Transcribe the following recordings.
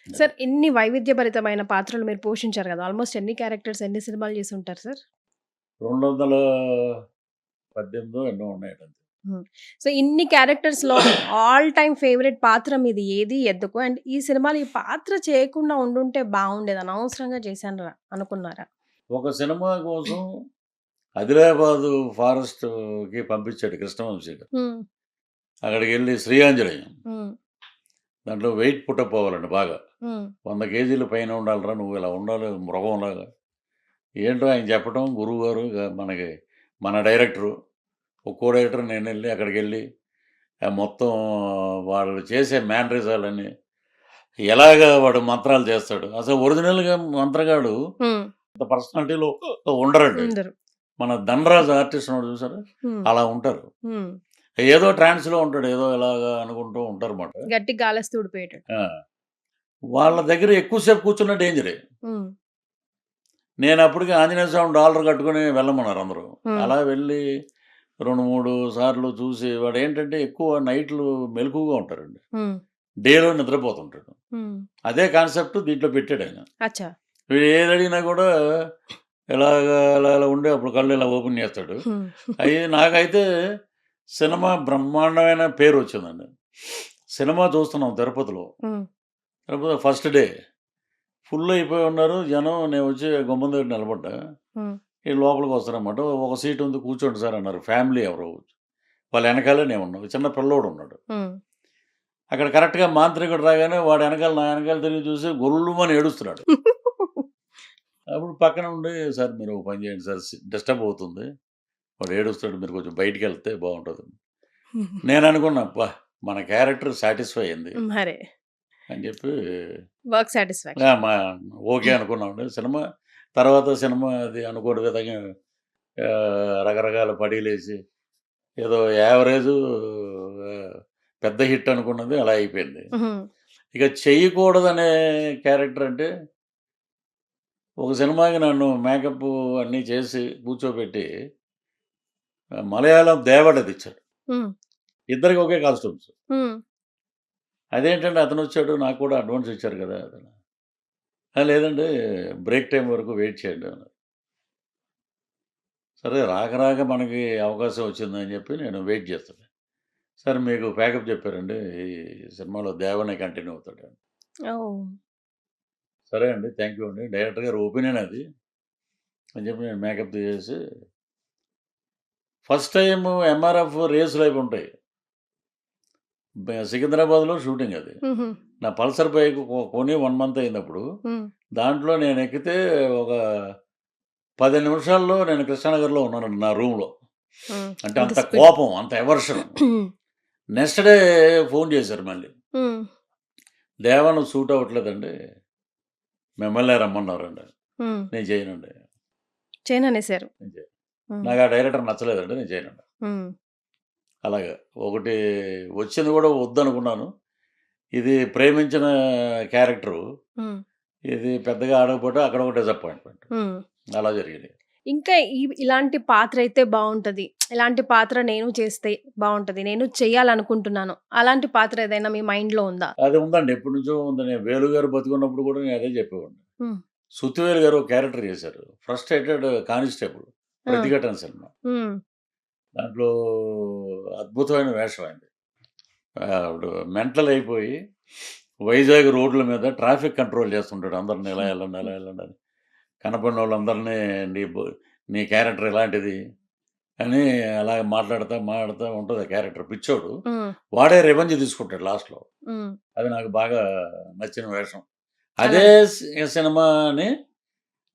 అది. సార్ ఇన్ని వైవిధ్యభరితమైన పాత్రలు మీరు పోషించారు కదా! ఆల్‌మోస్ట్ ఎన్ని క్యారెక్టర్స్, ఎన్ని సినిమాలు చేసుంటారు సార్? 218 ఎన్నో ఉన్నాయట అంతే. హ్మ్. సో, ఇన్ని క్యారెక్టర్స్‌లో ఆల్ టైమ్ ఫేవరెట్ పాత్ర మీది ఏది? ఎందుకు? అండ్ ఈ సినిమాలో ఈ పాత్ర చేయకుండా ఉండుంటే బావుండేది. అనవసరంగా చేశానురా అనుకున్నారా? ఒక సినిమా కోసం ఆదిలాబాదు ఫారెస్ట్‌కి పంపించాడు కృష్ణవంశీ గారు. హ్మ్. అక్కడికెళ్ళి శ్రీఆంజనేయం. హ్మ్. దాంట్లో వెయిట్ పుటప్ అవ్వాలండి బాగా. హ్మ్. 100 కేజీల పైన ఉండాలిరా నువ్వు ఇలా ఉండాలి మృగంలాగా. ఏంటో ఆయన చెప్పటం గురువుగారు మనకి మన డైరెక్టరు, ఒక్కో డైరెక్టర్ నేనెళ్ళి అక్కడికెళ్ళి మొత్తం వాళ్ళు చేసే మేనరిజాలన్నీ ఎలాగా వాడు మంత్రాలు చేస్తాడు. అసలు ఒరిజినల్‌గా మంత్రగాడు హ్మ్. అంత పర్సనాలిటీలో ఉండరండి. ఉండరు. మన 'ధనరాజ్' ఆర్టిస్ట్ ఉన్నాడు చూసారా? హ్మ్. అలా ఉంటారు. హ్మ్. ఏదో ట్రాన్స్‌లో ఉంటాడు. ఏదో ఇలాగా అనుకుంటూ ఉంటారన్నమాట. గట్టిగా గాలేస్తే ఊడిపోయేటట్టు. ఆ! వాళ్ళ దగ్గర ఎక్కువ సేపు కూర్చున్న డేంజరే. హ్మ్. నేనప్పటికి ఆంజనేయ స్వామి డాలర్ కట్టుకొని వెళ్ళమన్నారు అందరూ. హ్మ్. అలా వెళ్ళి 2, 3 సార్లు చూసి వాడేంటంటే ఎక్కువ నైట్‌లు మెలకువగా ఉంటారండి. హ్మ్. డేలో నిద్రపోతుంటాడు. హ్మ్. అదే కాన్సెప్ట్ దీంట్లో పెట్టాడాయన. అచ్చా! వీడు ఏదడిగినా కూడా ఇలాగా ఇలా ఇలా ఉండి అప్పుడు కళ్ళు ఇలా ఓపెన్ చేస్తాడు. హ్మ్. నాకైతే సినిమా బ్రహ్మాండమైన పేరొచ్చిందండి. సినిమా చూస్తున్నాం తిరుపతిలో. హ్మ్. తిరుపతిలో ఫస్ట్ డే. ఫుల్ అయిపోయి ఉన్నారు జనం. నేనొచ్చి గుమ్మం దగ్గర నిలబడ్డా. హ్మ్. ఈళ్ళు లోపలికొస్తారనమాట. ఒక సీట్ ఉంది కూర్చోండి సార్ అన్నారు. ఫ్యామిలీ ఎవరో. వాళ్ళ ఎనకాలే నేనున్నా. చిన్న పిల్లోడున్నాడు. హ్మ్. అక్కడ కరెక్ట్‌గా మాంత్రికుడు రాగానే వాడు ఎనకాల నా ఎనకాల తిరిగి చూసి గొల్లుమని ఏడుస్తున్నాడు. అప్పుడు పక్కన ఉండి సార్ మీరు ఒక పని చేయండి సార్ డిస్టర్బ్ అవుతుంది. వాడు ఏడుస్తాడు. మీరు కొంచెం బయటికెళ్తే బావుంటది. నేననుకున్నా అబ్బా! మన క్యారెక్టర్ సాటిస్ఫై అయింది మరే. అని చెప్పి వర్క్ ఆ! సాటిస్ఫాక్షన్. ఓకే అనుకున్నామండి. తర్వాత సినిమా అది అనుకోని విధంగా రకరకాల పడీలేసి ఏదో యావరేజు పెద్ద హిట్ అనుకున్నది అలా అయిపోయింది. హ్మ్. ఇక చేయకూడదనే క్యారెక్టర్ అంటే ఒక సినిమాకి నన్ను మేకప్ అన్నీ చేసి కూర్చోబెట్టి మలయాళం దేవడదిచ్చాడు. హ్మ్. ఇద్దరికి ఒకే కాస్ట్యూమ్స్. హ్మ్. అదేంటండి అతనొచ్చాడు నాకు కూడా అడ్వాన్స్ ఇచ్చారు కదా! అన్నారు. లేదండి బ్రేక్ టైమ్ వరకు వెయిట్ చేయండి అన్నారు. సరే రాక రాక మనకి అవకాశం వచ్చిందని చెప్పి నేను వెయిట్ చేస్తున్నా. సరే మీకు ప్యాకప్ చెప్పారండి. ఈ సినిమాలో దేవనే కంటిన్యూ అవుతాడు. ఓహ్! సరే అండి. థాంక్ యూ అండి. డైరెక్టర్ గారి ఒపీనియన్ అది అని చెప్పి నేను మేకప్ తీసేసి ఫస్ట్ టైము ఎంఆర్ఎఫ్ రేసులు అవి ఉంటాయి. సికింద్రాబాద్‌లో షూటింగ్ అది. హుహు. నా పల్సర్ బైక్ కొని 1 మంత్ అయిందప్పుడు. హ్మ్. దాంట్లో నేనెక్కితే ఒక 15 నిమిషాల్లో నేను కృష్ణానగర్‌లో ఉన్నానండి నా రూమ్‌లో. హ్మ్. అంటే అంత అంత స్పీడ్. కోపం, అంత ఎవర్షన్. నెక్స్ట్ డే ఫోన్ చేశారు మళ్ళీ. హ్మ్. "దేవా నువ్వు సూట్ అవ్వట్లేదండి. మిమ్మల్నే రమ్మన్నారండి." హ్మ్. నేను చేయనండి. చేయననేసారు. నేను చేయను. హ్మ్. నాకు ఆ డైరెక్టర్ నచ్చలేదండి. నేను చేయనండి. హ్మ్. అలాగా. ఒకటి వచ్చింది కూడా వద్దనుకున్నాను. ఇది ప్రేమించిన క్యారెక్టరు. హ్మ్. ఇది పెద్దగా ఆడకపోతే అక్కడ ఒక డిసప్పాయింట్‌మెంట్. హ్మ్. అలా జరిగింది. ఇంకా ఇలాంటి పాత్రయితే బావుంటది. ఇలాంటి పాత్ర నేను చేస్తే బావుంటది. నేను చేయాలనుకుంటున్నాను. అలాంటి పాత్ర ఏదైనా మీ మైండ్‌లో ఉందా? అది ఉందండి. ఎప్పటినుంచో ఉంది. నేను వేలు గారు బతికున్నప్పుడు కూడా నేను అదే చెప్పేవాడిని. హ్మ్. సుత్తివేలు గారు ఒక క్యారెక్టర్ చేశారు. ఫ్రస్ట్రేటెడ్ కానిస్టేబుల్ ఆ! 'ప్రతిఘటన' సినిమా. హ్మ్. దాంట్లో అద్భుతమైన వేషం ఆయనది. ఇప్పుడు మెంటల్ అయిపోయి వైజాగ్ రోడ్ల మీద ట్రాఫిక్ కంట్రోల్ చేస్తుంటాడు. అందరిని ఇలా ఎళ్ళండి, అలా ఎళ్ళండి అని. కనపడినోళ్ళందరినీ నీ క్యారెక్టర్ ఇలాంటిది అని అలాగ మాట్లాడుతా ఉంటది ఆ క్యారెక్టర్. పిచ్చోడు. హ్మ్. వాడే రివెంజ్ తీసుకుంటాడు లాస్ట్‌లో. హ్మ్. అది నాకు బాగా నచ్చిన వేషం. అదే అలాంటి సినిమాని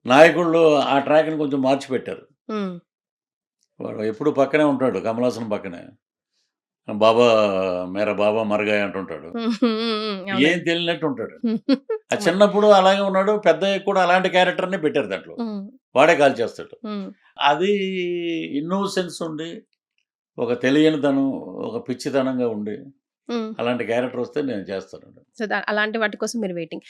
నాయకుళ్ళు ఆ ట్రాక్‌ని కొంచెం మార్చి పెట్టారు. హ్మ్. వాడు ఎప్పుడు పక్కనే ఉంటాడు. కమల్ హాసన్ పక్కనే. బాబా మేరా బాబా మర్ గయా అంటుంటాడు. హ్మ్. హ్మ్. హ్మ్. ఏం అవునండి. తెలియనట్టు ఉంటాడు. ఆ సమన్ చిన్నప్పుడు అలాగే ఉన్నాడు. పెద్దయ్యాక కూడా అలాంటి క్యారెక్టర్‌నే పెట్టారు దాంట్లో. హ్మ్. వాడే కాల్చేస్తాడు. హ్మ్. అది ఇన్నోసెన్స్ ఉండి, ఒక తెలియనితనం, ఒక పిచ్చితనంగా ఉండి, హ్మ్. అలాంటి క్యారెక్టర్ వస్తే నేను చేస్తానండి. సో, అలాంటి వాటి కోసం మీరు వెయిటింగ్.